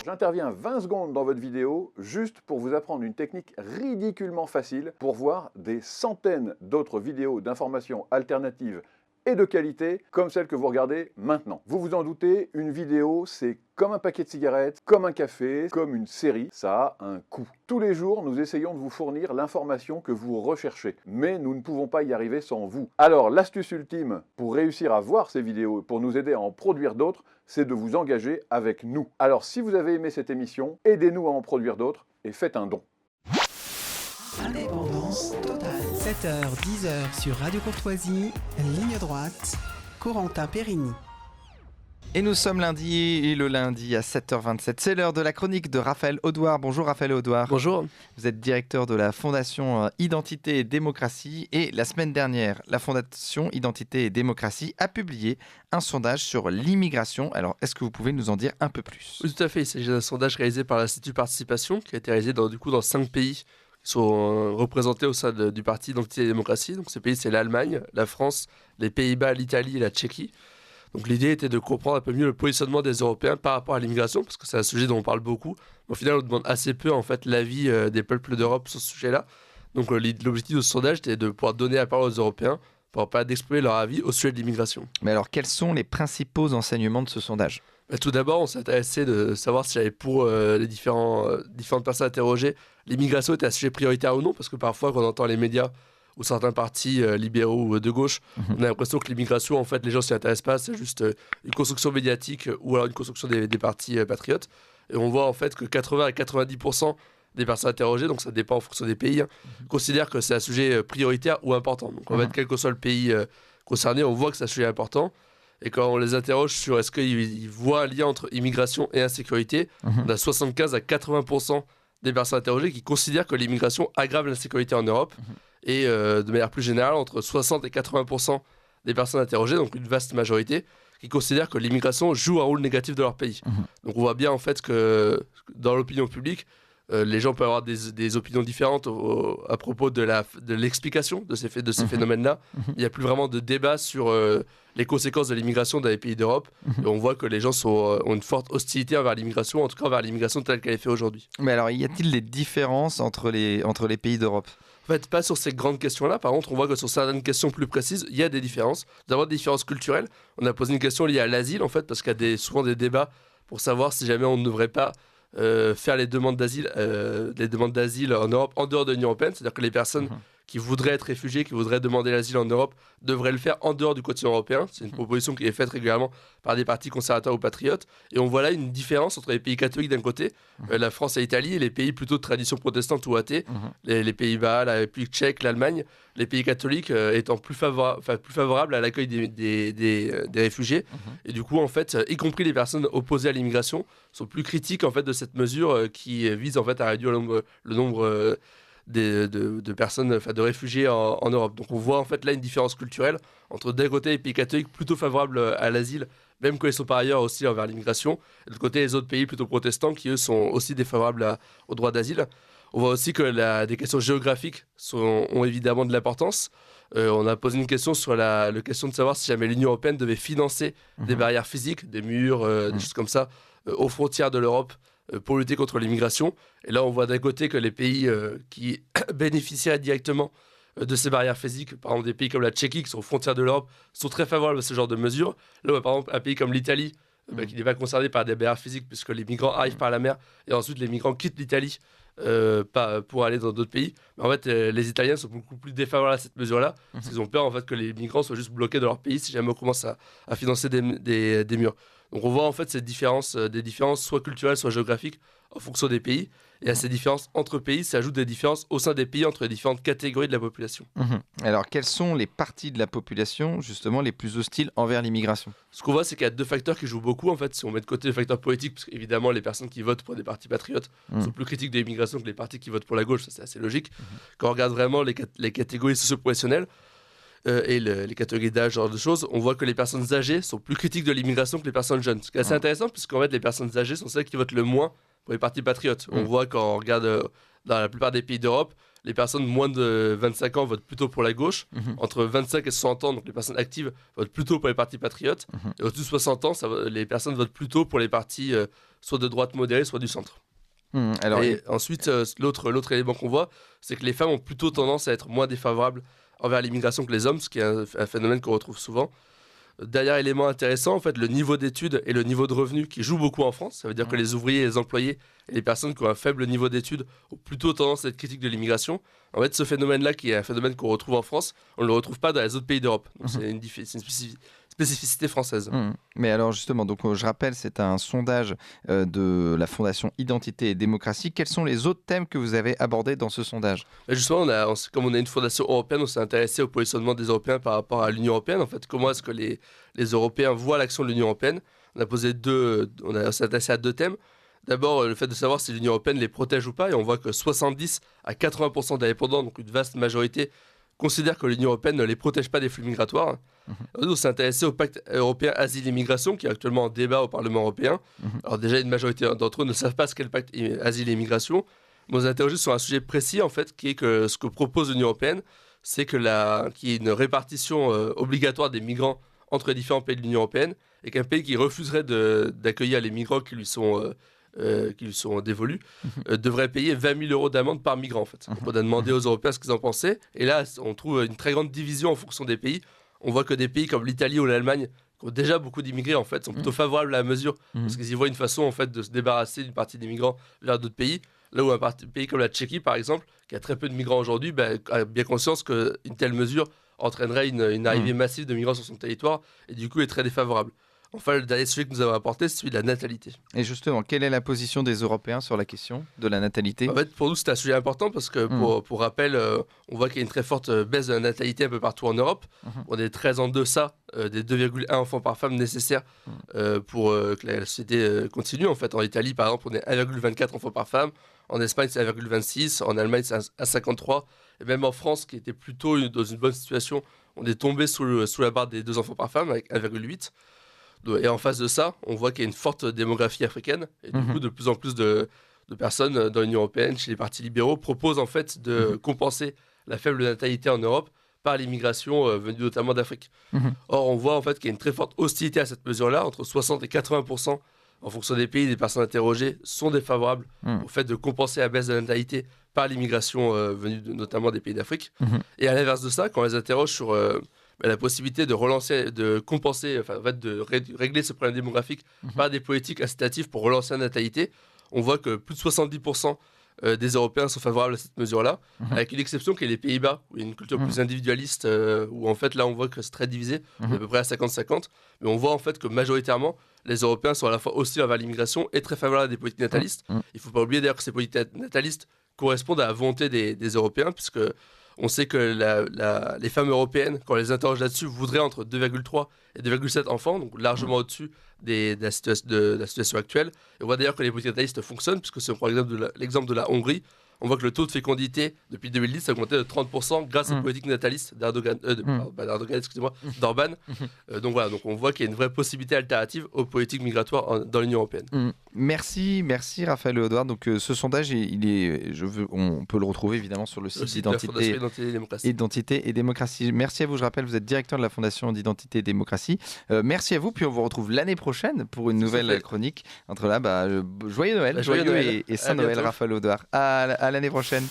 J'interviens 20 secondes dans votre vidéo juste pour vous apprendre une technique ridiculement facile pour voir des centaines d'autres vidéos d'informations alternatives et de qualité comme celle que vous regardez maintenant. Vous vous en doutez, une vidéo c'est comme un paquet de cigarettes, comme un café, comme une série, ça a un coût. Tous les jours, nous essayons de vous fournir l'information que vous recherchez, mais nous ne pouvons pas y arriver sans vous. Alors l'astuce ultime pour réussir à voir ces vidéos et pour nous aider à en produire d'autres, c'est de vous engager avec nous. Alors si vous avez aimé cette émission, aidez-nous à en produire d'autres et faites un don. Indépendance totale. 7h, 10h sur Radio Courtoisie, ligne droite, Corentin Périni. Et nous sommes lundi, et le lundi à 7h27, c'est l'heure de la chronique de Raphaël Audouard. Bonjour Raphaël Audouard. Bonjour. Vous êtes directeur de la Fondation Identité et Démocratie et la semaine dernière, la Fondation Identité et Démocratie a publié un sondage sur l'immigration. Alors, est-ce que vous pouvez nous en dire un peu plus ? Oui, tout à fait. Il s'agit d'un sondage réalisé par l'Institut Participation qui a été réalisé dans 5 pays qui sont représentés au sein du Parti Identité et Démocratie. Donc, ces pays, c'est l'Allemagne, la France, les Pays-Bas, l'Italie et la Tchéquie. Donc l'idée était de comprendre un peu mieux le positionnement des Européens par rapport à l'immigration, parce que c'est un sujet dont on parle beaucoup. Mais au final, on demande assez peu en fait l'avis des peuples d'Europe sur ce sujet-là. Donc l'objectif de ce sondage était de pouvoir donner la parole aux Européens pour permettre d'exprimer leur avis au sujet de l'immigration. Mais alors, quels sont les principaux enseignements de ce sondage ? Tout d'abord, on s'est intéressé de savoir si pour les différentes personnes interrogées, l'immigration était un sujet prioritaire ou non, parce que parfois, quand on entend les médias ou certains partis libéraux ou de gauche, on a l'impression que l'immigration, en fait, les gens s'y intéressent pas, c'est juste une construction médiatique ou alors une construction des partis patriotes. Et on voit en fait que 80 à 90% des personnes interrogées, donc ça dépend en fonction des pays, considèrent que c'est un sujet prioritaire ou important. Donc en fait, quel que soit le pays concerné, on voit que c'est un sujet important. Et quand on les interroge sur est-ce qu'ils voient un lien entre immigration et insécurité, on a 75 à 80% des personnes interrogées qui considèrent que l'immigration aggrave l'insécurité en Europe. Et de manière plus générale, entre 60 et 80% des personnes interrogées, donc une vaste majorité, qui considèrent que l'immigration joue un rôle négatif dans leur pays. Donc on voit bien en fait que dans l'opinion publique, les gens peuvent avoir des opinions différentes à propos de l'explication de ces phénomènes-là. Il n'y a plus vraiment de débat sur les conséquences de l'immigration dans les pays d'Europe. Et on voit que les gens ont une forte hostilité envers l'immigration, en tout cas envers l'immigration telle qu'elle est faite aujourd'hui. Mais alors, y a-t-il des différences entre les pays d'Europe ? En fait, pas sur ces grandes questions-là. Par contre, on voit que sur certaines questions plus précises, il y a des différences. D'abord, des différences culturelles. On a posé une question liée à l'asile, en fait, parce qu'il y a souvent des débats pour savoir si jamais on ne devrait pas faire les demandes d'asile en Europe en dehors de l'Union européenne. C'est-à-dire que les personnes qui voudraient être réfugiés, qui voudraient demander l'asile en Europe, devraient le faire en dehors du continent européen. C'est une proposition qui est faite régulièrement par des partis conservateurs ou patriotes. Et on voit là une différence entre les pays catholiques d'un côté, la France et l'Italie, et les pays plutôt de tradition protestante ou athée, les Pays-Bas, la République tchèque, l'Allemagne, les pays catholiques étant plus favorables à l'accueil des réfugiés. Et du coup, en fait, y compris les personnes opposées à l'immigration sont plus critiques en fait, de cette mesure qui vise en fait, à réduire le nombre de personnes, de réfugiés en Europe. Donc on voit en fait là une différence culturelle entre d'un côté les pays catholiques plutôt favorables à l'asile, même quand ils sont par ailleurs aussi envers l'immigration, et de l'autre côté les autres pays plutôt protestants qui eux sont aussi défavorables au droit d'asile. On voit aussi que des questions géographiques ont évidemment de l'importance. On a posé une question sur la question de savoir si jamais l'Union européenne devait financer des barrières physiques, des murs, des choses comme ça, aux frontières de l'Europe, pour lutter contre l'immigration. Et là, on voit d'un côté que les pays qui bénéficiaient directement de ces barrières physiques, par exemple des pays comme la Tchéquie, qui sont aux frontières de l'Europe, sont très favorables à ce genre de mesures. Là, on voit par exemple un pays comme l'Italie, qui n'est pas concerné par des barrières physiques, puisque les migrants arrivent par la mer, et ensuite les migrants quittent l'Italie pour aller dans d'autres pays. Mais en fait, les Italiens sont beaucoup plus défavorables à cette mesure-là, parce qu'ils ont peur en fait, que les migrants soient juste bloqués dans leur pays si jamais on commence à financer des murs. Donc on voit en fait des différences soit culturelles, soit géographiques en fonction des pays. Et à ces différences entre pays s'ajoutent des différences au sein des pays entre les différentes catégories de la population. Alors quelles sont les parties de la population justement les plus hostiles envers l'immigration ? Ce qu'on voit, c'est qu'il y a deux facteurs qui jouent beaucoup en fait. Si on met de côté les facteurs politiques, parce qu'évidemment les personnes qui votent pour des partis patriotes sont plus critiques de l'immigration que les partis qui votent pour la gauche, ça c'est assez logique. Quand on regarde vraiment les catégories socio-professionnelles, et les catégories d'âge, ce genre de choses, on voit que les personnes âgées sont plus critiques de l'immigration que les personnes jeunes. Ce qui est assez intéressant, puisqu'en fait, les personnes âgées sont celles qui votent le moins pour les partis patriotes. On voit quand on regarde dans la plupart des pays d'Europe, les personnes moins de 25 ans votent plutôt pour la gauche. Mhm. Entre 25 et 60 ans, donc les personnes actives votent plutôt pour les partis patriotes. Mhm. Et au-dessus de 60 ans, les personnes votent plutôt pour les partis soit de droite modérée, soit du centre. Alors, Et ensuite, l'autre élément qu'on voit, c'est que les femmes ont plutôt tendance à être moins défavorables envers l'immigration que les hommes, ce qui est un phénomène qu'on retrouve souvent. Dernier élément intéressant, en fait, le niveau d'études et le niveau de revenus qui jouent beaucoup en France. Ça veut dire que les ouvriers, les employés et les personnes qui ont un faible niveau d'études ont plutôt tendance à être critiques de l'immigration. En fait, ce phénomène-là, qui est un phénomène qu'on retrouve en France, on ne le retrouve pas dans les autres pays d'Europe. Donc c'est une spécificité française. Mais alors justement, donc, je rappelle, c'est un sondage de la Fondation Identité et Démocratie. Quels sont les autres thèmes que vous avez abordés dans ce sondage ? Et justement, comme on a une fondation européenne, on s'est intéressé au positionnement des Européens par rapport à l'Union européenne. En fait, comment est-ce que les Européens voient l'action de l'Union européenne ? On s'est intéressé à 2 thèmes. D'abord, le fait de savoir si l'Union européenne les protège ou pas. Et on voit que 70 à 80% des répondants, donc une vaste majorité, considèrent que l'Union européenne ne les protège pas des flux migratoires. On s'est intéressé au pacte européen asile et migration qui est actuellement en débat au Parlement européen. Alors déjà, une majorité d'entre eux ne savent pas ce qu'est le pacte asile et migration. Mais on s'est interrogé sur un sujet précis, en fait, qui est que ce que propose l'Union européenne, c'est qu'il y ait une répartition obligatoire des migrants entre les différents pays de l'Union européenne et qu'un pays qui refuserait d'accueillir les migrants qui lui sont dévolus devrait payer 20 000 € d'amende par migrant, en fait. Donc, on a demandé aux Européens ce qu'ils en pensaient. Et là, on trouve une très grande division en fonction des pays. On voit que des pays comme l'Italie ou l'Allemagne, qui ont déjà beaucoup d'immigrés, en fait, sont plutôt favorables à la mesure, parce qu'ils y voient une façon, en fait, de se débarrasser d'une partie des migrants vers d'autres pays. Là où un pays comme la Tchéquie, par exemple, qui a très peu de migrants aujourd'hui, a bien conscience qu'une telle mesure entraînerait une arrivée massive de migrants sur son territoire, et du coup est très défavorable. Enfin, le dernier sujet que nous avons apporté, c'est celui de la natalité. Et justement, quelle est la position des Européens sur la question de la natalité ? En fait, pour nous, c'est un sujet important parce que, pour rappel, on voit qu'il y a une très forte baisse de la natalité un peu partout en Europe. On est très en deçà des 2,1 enfants par femme nécessaires pour que la société continue. En fait, en Italie, par exemple, on est 1,24 enfants par femme. En Espagne, c'est 1,26. En Allemagne, c'est à 53. Et même en France, qui était plutôt dans une bonne situation, on est tombé sous la barre des 2 enfants par femme avec 1,8. Et en face de ça, on voit qu'il y a une forte démographie africaine. Et du coup, de plus en plus de personnes dans l'Union européenne, chez les partis libéraux, proposent en fait de compenser la faible natalité en Europe par l'immigration venue notamment d'Afrique. Or, on voit en fait qu'il y a une très forte hostilité à cette mesure-là. Entre 60 et 80%, en fonction des pays, des personnes interrogées sont défavorables au fait de compenser la baisse de la natalité par l'immigration venue notamment des pays d'Afrique. Et à l'inverse de ça, quand on les interroge sur la possibilité de régler ce problème démographique par des politiques incitatives pour relancer la natalité, on voit que plus de 70% des Européens sont favorables à cette mesure-là, avec une exception qui est les Pays-Bas, où il y a une culture plus individualiste, où en fait là on voit que c'est très divisé, on est à peu près à 50-50, mais on voit en fait que majoritairement les Européens sont à la fois hostiles envers l'immigration et très favorables à des politiques natalistes. Il ne faut pas oublier d'ailleurs que ces politiques natalistes correspondent à la volonté des Européens, puisque on sait que les femmes européennes, quand on les interroge là-dessus, voudraient entre 2,3 et 2,7 enfants, donc largement au-dessus de la situation actuelle. Et on voit d'ailleurs que les politiques natalistes fonctionnent, puisque si on prend l'exemple de la Hongrie, on voit que le taux de fécondité depuis 2010 a augmenté de 30% grâce aux politiques natalistes d'Orban. Donc voilà, donc on voit qu'il y a une vraie possibilité alternative aux politiques migratoires dans l'Union européenne. Merci Raphaël Audouard. Donc ce sondage, on peut le retrouver évidemment sur le site Identité et Démocratie. Merci à vous. Je rappelle, vous êtes directeur de la Fondation d'Identité et Démocratie. Merci à vous. Puis on vous retrouve l'année prochaine pour une nouvelle chronique. Entre là, joyeux Noël, joyeux Noël et Saint-Noël, Raphaël Audouard. À l'année prochaine.